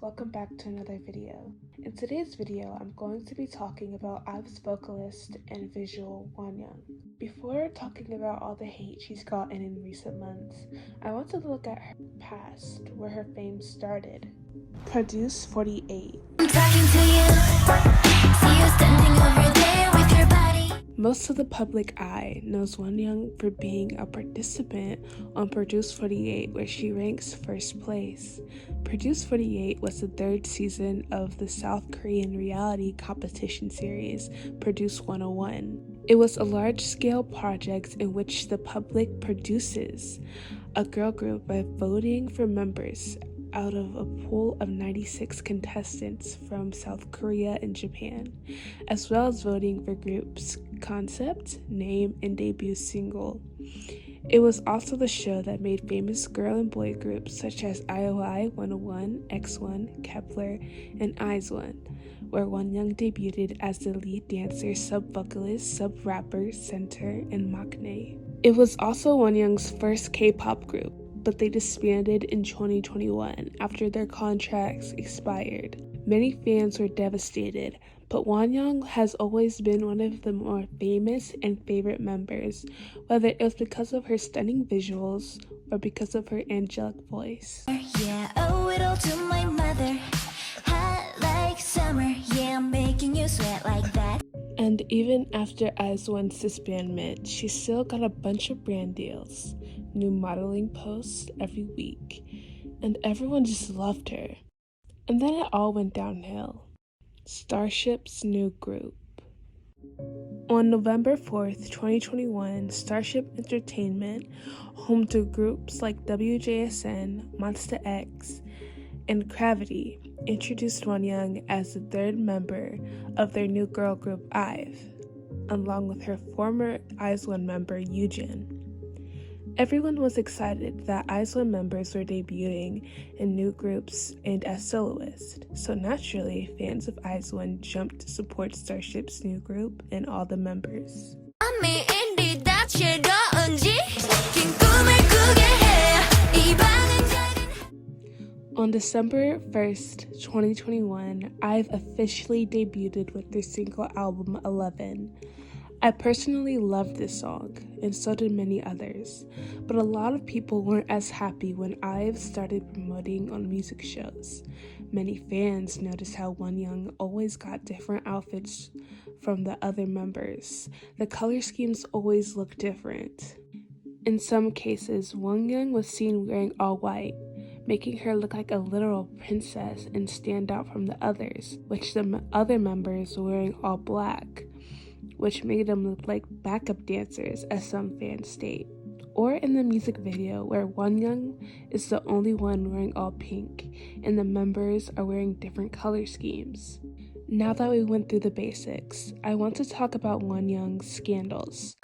welcome back to another video. In today's video, I'm going to be talking about IVE's vocalist and visual wonyoung. Before talking about all the hate she's gotten in recent months, I want to look at her past, where her fame started. Produce 48. I'm talking to you. See you standing over there with your body. Most of the public eye knows wonyoung for being a participant on Produce 48, where she ranks first place. Produce 48 was the third season of the South Korean reality competition series, Produce 101. It was a large-scale project in which the public produces a girl group by voting for members out of a pool of 96 contestants from South Korea and Japan, as well as voting for groups' concept, name, and debut single. It was also the show that made famous girl and boy groups such as IOI 101, X1, Kep1er, and 𝙩𝙧𝙖𝙗, where wonyoung debuted as the lead dancer, sub-vocalist, sub-rapper, center, and maknae. It was also wonyoung's first K-pop group, but they disbanded in 2021 after their contracts expired. Many fans were devastated, but wonyoung has always been one of the more famous and favorite members, whether it was because of her stunning visuals or because of her angelic voice. Yeah, owe it all to my mother. Hot like summer. Yeah, I'm making you sweat like that. And even after 𝙩𝙧𝙗's disbandment, she still got a bunch of brand deals, new modeling posts every week, and everyone just loved her. And then it all went downhill. Starships' new group. On November 4th, 2021, Starship Entertainment, home to groups like wjsn, Monsta X, and Gravity, introduced wonyoung as the third member of their new girl group IVE, along with her former 𝙩𝙧𝙗 member yujin. Everyone was excited that 𝙩𝙧𝙗 members were debuting in new groups and as soloists, so naturally fans of 𝙩𝙧𝙗 jumped to support Starship's new group and all the members. On December 1st, 2021, IVE officially debuted with their single album 11. I personally loved this song, and so did many others, but a lot of people weren't as happy when IVE started promoting on music shows. Many fans noticed how wonyoung always got different outfits from the other members. The color schemes always looked different. In some cases, wonyoung was seen wearing all white, making her look like a literal princess and stand out from the others, which the other members were wearing all black, which made them look like backup dancers, as some fans state. Or in the music video, where wonyoung is the only one wearing all pink, and the members are wearing different color schemes. Now that we went through the basics, I want to talk about wonyoung's scandals.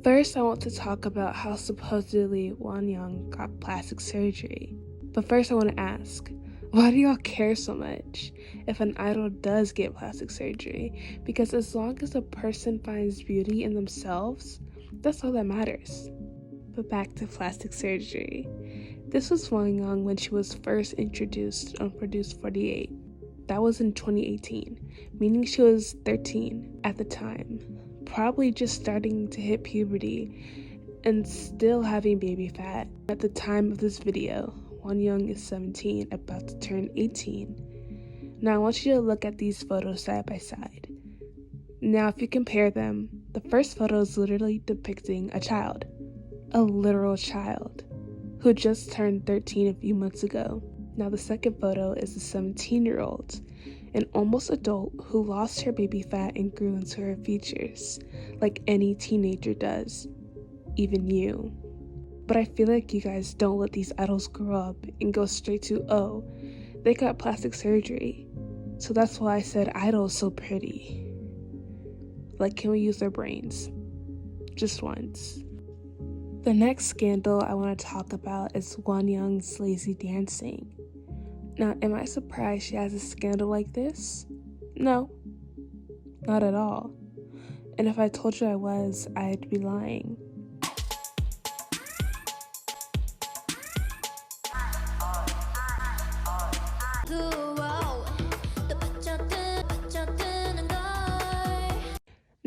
First, I want to talk about how supposedly wonyoung got plastic surgery. But first I want to ask, why do y'all care so much if an idol does get plastic surgery? Because as long as a person finds beauty in themselves, that's all that matters. But back to plastic surgery. This was wonyoung when she was first introduced on Produce 48. That was in 2018, meaning she was 13 at the time, probably just starting to hit puberty and still having baby fat. At the time of this video, wonyoung is 17, about to turn 18. Now I want you to look at these photos side by side. Now if you compare them, the first photo is literally depicting a child, a literal child, who just turned 13 a few months ago. Now the second photo is a 17-year-old, an almost adult who lost her baby fat and grew into her features, like any teenager does, even you. But I feel like you guys don't let these idols grow up and go straight to, oh, they got plastic surgery. So that's why I said idol is so pretty. Like, can we use their brains? Just once. The next scandal I want to talk about is wonyoung's lazy dancing. Now, am I surprised she has a scandal like this? No, not at all. And if I told you I was, I'd be lying.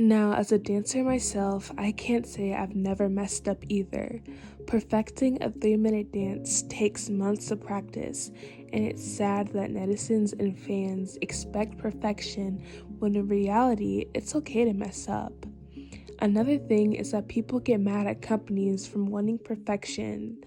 Now, as a dancer myself, I can't say I've never messed up either. Perfecting a 3-minute dance takes months of practice, and it's sad that netizens and fans expect perfection when in reality, it's okay to mess up. Another thing is that people get mad at companies from wanting perfection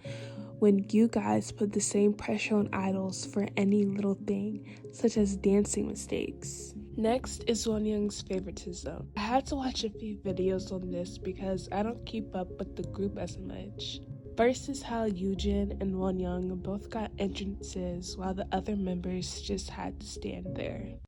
when you guys put the same pressure on idols for any little thing, such as dancing mistakes. Next is wonyoung's favoritism. I had to watch a few videos on this because I don't keep up with the group as much. First is how yujin and wonyoung both got entrances while the other members just had to stand there.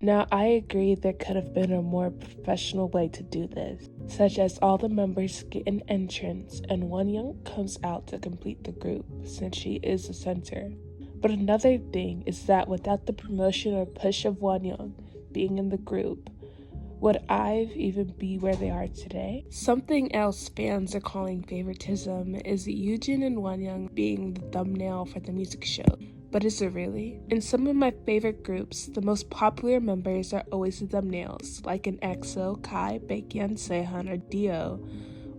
Now, I agree there could have been a more professional way to do this, such as all the members get an entrance and wonyoung comes out to complete the group, since she is the center. But another thing is that without the promotion or push of wonyoung being in the group, would IVE even be where they are today? Something else fans are calling favoritism is yujin and wonyoung being the thumbnail for the music show. But is it really? In some of my favorite groups, the most popular members are always the thumbnails, like in EXO, Kai, Baekhyun, Sehun, or Dio,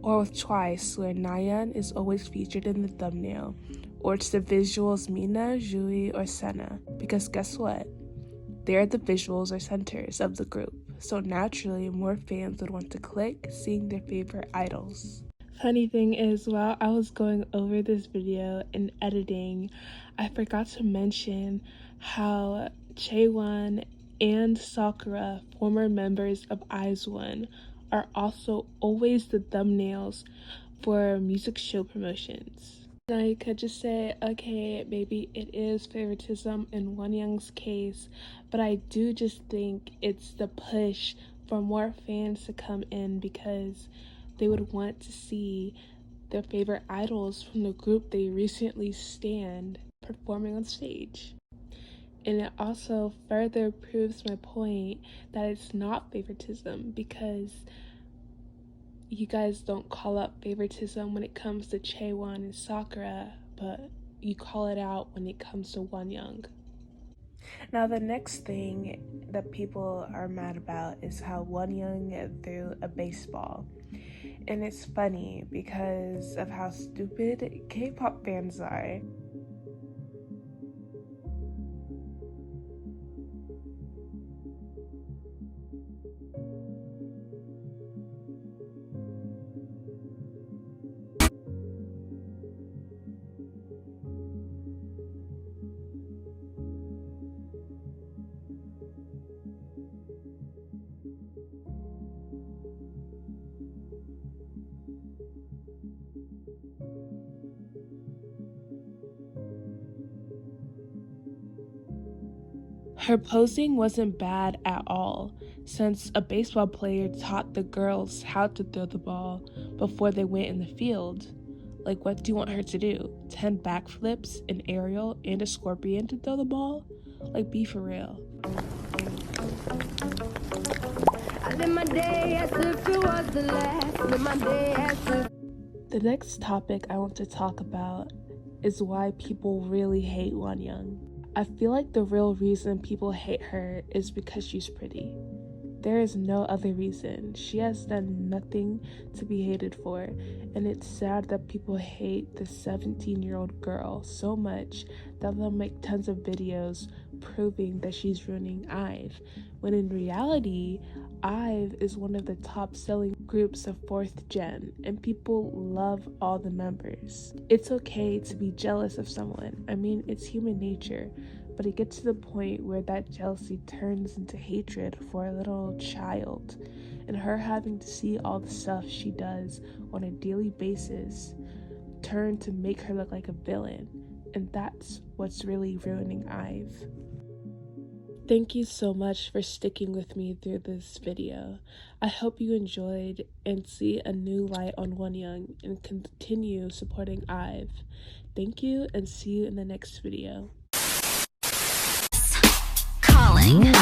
or with Twice, where Nayeon is always featured in the thumbnail, or it's the visuals Mina, Jui, or Senna, because guess what? They're the visuals or centers of the group, so naturally more fans would want to click seeing their favorite idols. Funny thing is, while I was going over this video and editing, I forgot to mention how Chaeyoung and Sakura, former members of IZ*ONE, are also always the thumbnails for music show promotions. Now you could just say, okay, maybe it is favoritism in wonyoung's case, but I do just think it's the push for more fans to come in because they would want to see their favorite idols from the group they recently stan performing on stage. And it also further proves my point that it's not favoritism because you guys don't call up favoritism when it comes to Chaeyoung and Sakura, but you call it out when it comes to wonyoung. Now the next thing that people are mad about is how wonyoung threw a baseball. And it's funny because of how stupid K-pop fans are. Her posing wasn't bad at all, since a baseball player taught the girls how to throw the ball before they went in the field. Like, what do you want her to do? 10 backflips, an aerial, and a scorpion to throw the ball? Like, be for real. I live my day as if it was the last. Live my day as if... The next topic I want to talk about is why people really hate wonyoung. I feel like the real reason people hate her is because she's pretty. There is no other reason. She has done nothing to be hated for, and it's sad that people hate this 17-year-old girl so much that they'll make tons of videos proving that she's ruining IVE, when in reality, IVE is one of the top selling groups of 4th gen, and people love all the members. It's okay to be jealous of someone. I mean, it's human nature. But it gets to the point where that jealousy turns into hatred for a little child, and her having to see all the stuff she does on a daily basis turn to make her look like a villain, and that's what's really ruining IVE. Thank you so much for sticking with me through this video. I hope you enjoyed and see a new light on wonyoung and continue supporting IVE. Thank you and see you in the next video. Calling.